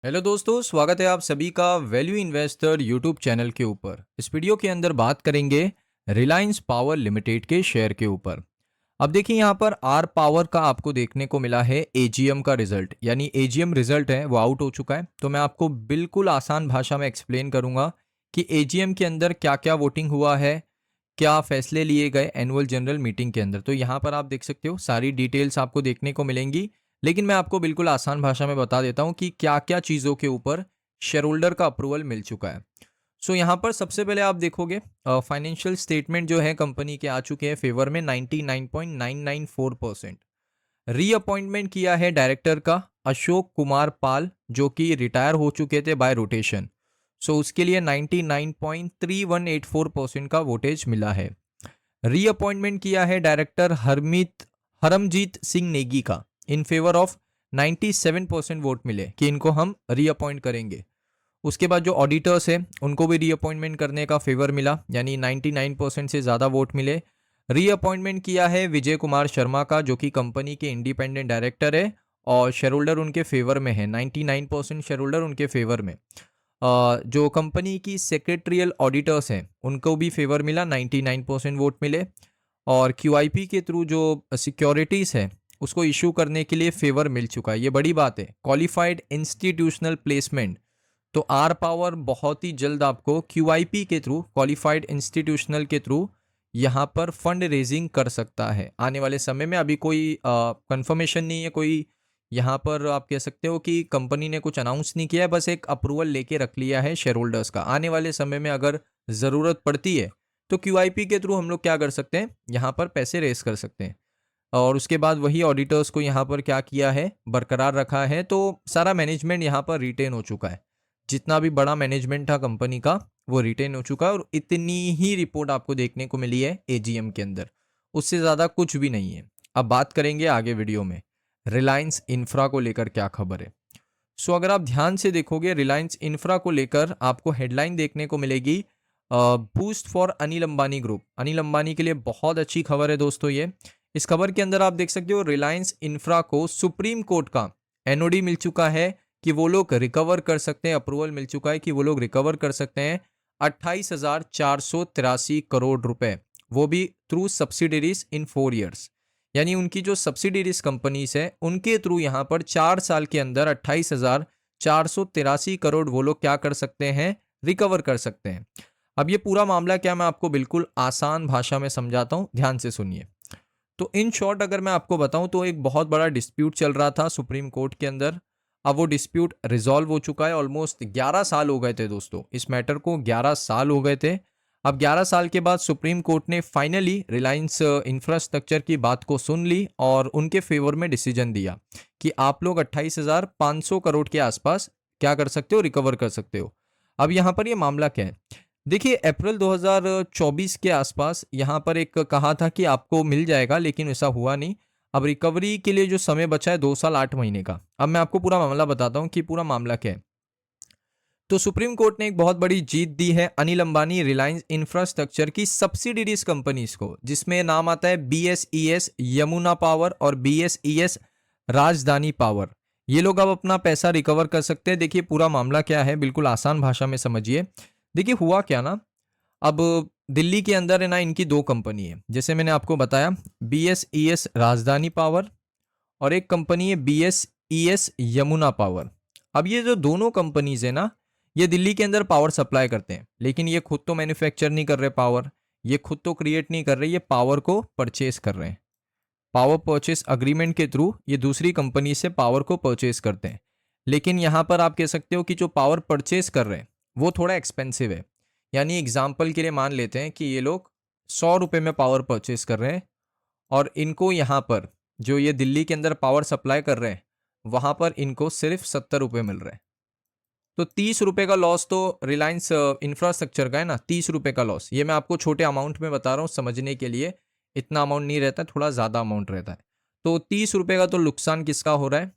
Hello दोस्तों, स्वागत है आप सभी का वैल्यू इन्वेस्टर यूट्यूब चैनल के ऊपर। इस वीडियो के अंदर बात करेंगे रिलायंस पावर लिमिटेड के शेयर के ऊपर। अब देखिए यहाँ पर आर पावर का आपको देखने को मिला है एजीएम का रिजल्ट, यानी एजीएम रिजल्ट है वो आउट हो चुका है। तो मैं आपको बिल्कुल आसान भाषा में एक्सप्लेन करूंगा कि एजीएम के अंदर क्या क्या वोटिंग हुआ है, क्या फैसले लिए गए एनुअल जनरल मीटिंग के अंदर। तो यहाँ पर आप देख सकते हो सारी डिटेल्स आपको देखने को मिलेंगी, लेकिन मैं आपको बिल्कुल आसान भाषा में बता देता हूँ कि क्या क्या चीज़ों के ऊपर शेयर होल्डर का अप्रूवल मिल चुका है। सो यहाँ पर सबसे पहले आप देखोगे फाइनेंशियल स्टेटमेंट जो है कंपनी के आ चुके हैं फेवर में 99.994%। रीअपॉइंटमेंट किया है डायरेक्टर का अशोक कुमार पाल, जो कि रिटायर हो चुके थे बाय रोटेशन। सो उसके लिए 99.3184% का वोटेज मिला है। रीअपॉइंटमेंट किया है डायरेक्टर हरमजीत सिंह नेगी का, इन फेवर ऑफ 97% वोट मिले कि इनको हम रीअपॉइंट करेंगे। उसके बाद जो ऑडिटर्स है उनको भी रीअपॉइंटमेंट करने का फेवर मिला, यानी 99% से ज़्यादा वोट मिले। रीअपॉइंटमेंट किया है विजय कुमार शर्मा का, जो कि कंपनी के इंडिपेंडेंट डायरेक्टर है और शेयर होल्डर उनके फेवर में है, 99% शेयर होल्डर उनके फेवर में। जो कंपनी की सेक्रेटरियल ऑडिटर्स हैं उनको भी फेवर मिला, 99% वोट मिले। और क्यूआईपी के थ्रू जो सिक्योरिटीज़ है उसको इशू करने के लिए फेवर मिल चुका है, ये बड़ी बात है। क्वालिफाइड इंस्टीट्यूशनल प्लेसमेंट, तो आर पावर बहुत ही जल्द आपको क्यूआईपी के थ्रू, क्वालिफाइड इंस्टीट्यूशनल के थ्रू यहाँ पर फंड रेजिंग कर सकता है आने वाले समय में। अभी कोई कंफर्मेशन नहीं है, कोई यहाँ पर आप कह सकते हो कि कंपनी ने कुछ अनाउंस नहीं किया है, बस एक अप्रूवल लेके रख लिया है शेयर होल्डर्स का। आने वाले समय में अगर ज़रूरत पड़ती है तो क्यूआईपी के थ्रू हम लोग क्या कर सकते हैं, यहाँ पर पैसे रेस कर सकते हैं। और उसके बाद वही ऑडिटर्स को यहाँ पर क्या किया है, बरकरार रखा है। तो सारा मैनेजमेंट यहाँ पर रिटेन हो चुका है, जितना भी बड़ा मैनेजमेंट था कंपनी का वो रिटेन हो चुका है। और इतनी ही रिपोर्ट आपको देखने को मिली है एजीएम के अंदर, उससे ज़्यादा कुछ भी नहीं है। अब बात करेंगे आगे वीडियो में रिलायंस इंफ्रा को लेकर क्या खबर है। सो अगर आप ध्यान से देखोगे रिलायंस इंफ्रा को लेकर आपको हेडलाइन देखने को मिलेगी, boost for Anil Ambani group. Anil Ambani के लिए बहुत अच्छी खबर है दोस्तों ये। इस खबर के अंदर आप देख सकते हो रिलायंस इंफ्रा को सुप्रीम कोर्ट का एनओडी मिल चुका है कि वो लोग रिकवर कर सकते हैं, अप्रूवल मिल चुका है कि वो लोग रिकवर कर सकते हैं 28,483 करोड़ रुपए, वो भी थ्रू सब्सिडरीज इन 4 ईयर्स। यानी उनकी जो सब्सिडरीज कंपनीज है उनके थ्रू यहाँ पर 4 साल के अंदर 28,483 करोड़ वो लोग क्या कर सकते हैं, रिकवर कर सकते हैं। अब ये पूरा मामला क्या, मैं आपको बिल्कुल आसान भाषा में समझाता हूँ, ध्यान से सुनिए। तो इन शॉर्ट अगर मैं आपको बताऊं तो एक बहुत बड़ा डिस्प्यूट चल रहा था सुप्रीम कोर्ट के अंदर। अब वो डिस्प्यूट रिजॉल्व हो चुका है। ऑलमोस्ट 11 साल हो गए थे दोस्तों, इस मैटर को 11 साल हो गए थे। अब 11 साल के बाद सुप्रीम कोर्ट ने फाइनली रिलायंस इंफ्रास्ट्रक्चर की बात को सुन ली और उनके फेवर में डिसीजन दिया कि आप लोग 28,500 करोड़ के आसपास क्या कर सकते हो, रिकवर कर सकते हो। अब यहाँ पर ये मामला क्या है, देखिए अप्रैल 2024 के आसपास यहाँ पर एक कहा था कि आपको मिल जाएगा, लेकिन ऐसा हुआ नहीं। अब रिकवरी के लिए जो समय बचा है 2 साल 8 महीने का। अब मैं आपको पूरा मामला बताता हूँ कि पूरा मामला क्या है। तो सुप्रीम कोर्ट ने एक बहुत बड़ी जीत दी है अनिल अंबानी रिलायंस इंफ्रास्ट्रक्चर की सब्सिडीज कंपनीज को, जिसमें नाम आता है बीएसईएस यमुना पावर और बीएसईएस राजधानी पावर। ये लोग अब अपना पैसा रिकवर कर सकते हैं। देखिए पूरा मामला क्या है, बिल्कुल आसान भाषा में समझिए। देखिए हुआ क्या ना, अब दिल्ली के अंदर है ना इनकी 2 कंपनी है, जैसे मैंने आपको बताया बीएसईएस राजधानी पावर और एक कंपनी है बीएसईएस यमुना पावर। अब ये जो दोनों कंपनीज है ना, ये दिल्ली के अंदर पावर सप्लाई करते हैं, लेकिन ये खुद तो मैन्युफैक्चर नहीं कर रहे पावर, ये खुद तो क्रिएट नहीं कर रहे, ये पावर को परचेस कर रहे हैं। पावर परचेस अग्रीमेंट के थ्रू ये दूसरी कंपनी से पावर को परचेस करते हैं। लेकिन यहाँ पर आप कह सकते हो कि जो पावर परचेस कर रहे हैं वो थोड़ा एक्सपेंसिव है। यानी एग्जाम्पल के लिए मान लेते हैं कि ये लोग 100 रुपये में पावर परचेस कर रहे हैं और इनको यहाँ पर जो ये दिल्ली के अंदर पावर सप्लाई कर रहे हैं वहाँ पर इनको सिर्फ 70 रुपये मिल रहे हैं। तो 30 रुपये का लॉस तो रिलायंस इंफ्रास्ट्रक्चर का है ना, 30 रुपये का लॉस। ये मैं आपको छोटे अमाउंट में बता रहा हूँ समझने के लिए, इतना अमाउंट नहीं रहता, थोड़ा ज़्यादा अमाउंट रहता है। तो 30 रुपये का तो नुकसान किसका हो रहा है,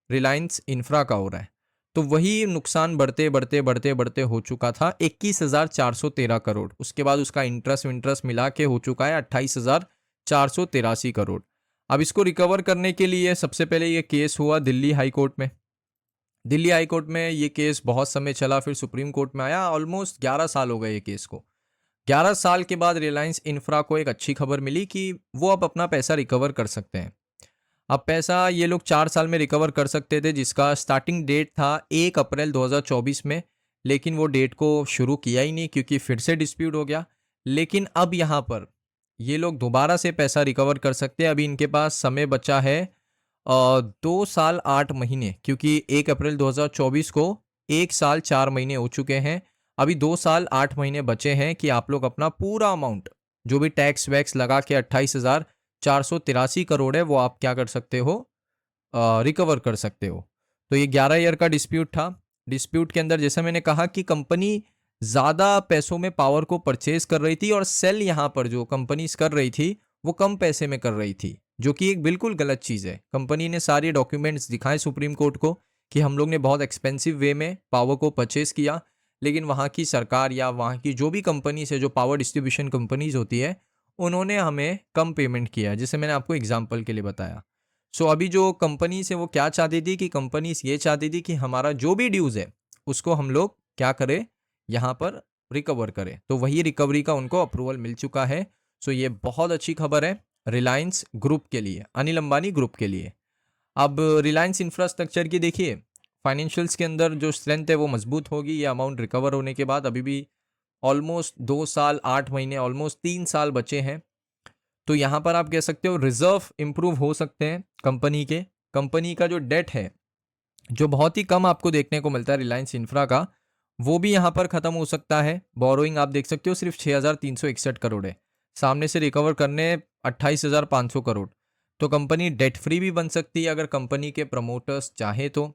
रिलायंस इंफ्रा का हो रहा है। तो वही नुकसान बढ़ते बढ़ते बढ़ते बढ़ते हो चुका था 21,413 करोड़। उसके बाद उसका इंटरेस्ट मिला के हो चुका है 28,483 करोड़। अब इसको रिकवर करने के लिए सबसे पहले ये केस हुआ दिल्ली हाई कोर्ट में। दिल्ली हाई कोर्ट में ये केस बहुत समय चला, फिर सुप्रीम कोर्ट में आया। ऑलमोस्ट 11 साल हो गए ये केस को। 11 साल के बाद रिलायंस इंफ्रा को एक अच्छी खबर मिली कि वो अब अपना पैसा रिकवर कर सकते हैं। अब पैसा ये लोग 4 साल में रिकवर कर सकते थे, जिसका स्टार्टिंग डेट था 1 अप्रैल 2024 में, लेकिन वो डेट को शुरू किया ही नहीं क्योंकि फिर से डिस्प्यूट हो गया। लेकिन अब यहाँ पर ये लोग दोबारा से पैसा रिकवर कर सकते हैं। अभी इनके पास समय बचा है 2 साल 8 महीने, क्योंकि 1 अप्रैल 2024 को 1 साल 4 महीने हो चुके हैं। अभी 2 साल 8 महीने बचे हैं कि आप लोग अपना पूरा अमाउंट, जो भी टैक्स वैक्स लगा के 28,483 करोड़ है, वो आप क्या कर सकते हो, रिकवर कर सकते हो। तो ये 11 ईयर का डिस्प्यूट था। डिस्प्यूट के अंदर जैसे मैंने कहा कि कंपनी ज़्यादा पैसों में पावर को परचेज कर रही थी और सेल यहाँ पर जो कंपनीज कर रही थी वो कम पैसे में कर रही थी, जो कि एक बिल्कुल गलत चीज़ है। कंपनी ने सारे डॉक्यूमेंट्स दिखाए सुप्रीम कोर्ट को कि हम लोग ने बहुत एक्सपेंसिव वे में पावर को परचेज किया, लेकिन वहाँ की सरकार या वहाँ की जो भी कंपनीज है, जो पावर डिस्ट्रीब्यूशन कंपनीज होती है, उन्होंने हमें कम पेमेंट किया है, जैसे मैंने आपको एग्जाम्पल के लिए बताया। सो अभी जो कंपनीज है वो क्या चाहती थी कि कंपनीज ये चाहती थी कि हमारा जो भी ड्यूज़ है उसको हम लोग क्या करें, यहाँ पर रिकवर करें। तो वही रिकवरी का उनको अप्रूवल मिल चुका है। सो ये बहुत अच्छी खबर है रिलायंस ग्रुप के लिए, अनिल अंबानी ग्रुप के लिए। अब रिलायंस इंफ्रास्ट्रक्चर की देखिए, फाइनेंशियल्स के अंदर जो स्ट्रेंथ है वो मजबूत होगी ये अमाउंट रिकवर होने के बाद। अभी भी ऑलमोस्ट 2 साल 8 महीने, ऑलमोस्ट 3 साल बचे हैं। तो यहाँ पर आप कह सकते हो रिजर्व इंप्रूव हो सकते हैं कंपनी के। कंपनी का जो डेट है, जो बहुत ही कम आपको देखने को मिलता है रिलायंस इंफ्रा का, वो भी यहाँ पर ख़त्म हो सकता है। बोरोइंग आप देख सकते हो सिर्फ 6,361 करोड़ है, सामने से रिकवर करने 28,500 करोड़। तो कंपनी डेट फ्री भी बन सकती है अगर कंपनी के प्रमोटर्स चाहे तो।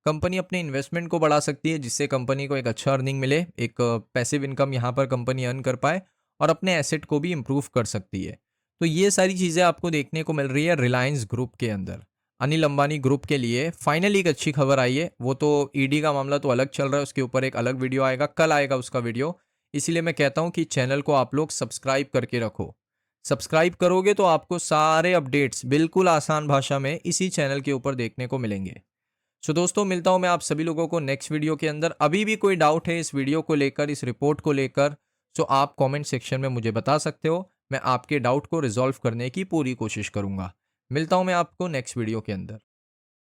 कंपनी अपने इन्वेस्टमेंट को बढ़ा सकती है जिससे कंपनी को एक अच्छा अर्निंग मिले, एक पैसिव इनकम यहाँ पर कंपनी अर्न कर पाए और अपने एसेट को भी इम्प्रूव कर सकती है। तो ये सारी चीज़ें आपको देखने को मिल रही है रिलायंस ग्रुप के अंदर। अनिल अंबानी ग्रुप के लिए फाइनली एक अच्छी खबर आई है। वो तो ईडी का मामला तो अलग चल रहा है, उसके ऊपर एक अलग वीडियो आएगा, कल आएगा उसका वीडियो। इसीलिए मैं कहता हूँ कि चैनल को आप लोग सब्सक्राइब करके रखो। सब्सक्राइब करोगे तो आपको सारे अपडेट्स बिल्कुल आसान भाषा में इसी चैनल के ऊपर देखने को मिलेंगे। सो दोस्तों, मिलता हूँ मैं आप सभी लोगों को नेक्स्ट वीडियो के अंदर। अभी भी कोई डाउट है इस वीडियो को लेकर, इस रिपोर्ट को लेकर, तो आप कमेंट सेक्शन में मुझे बता सकते हो। मैं आपके डाउट को रिजॉल्व करने की पूरी कोशिश करूंगा। मिलता हूं मैं आपको नेक्स्ट वीडियो के अंदर।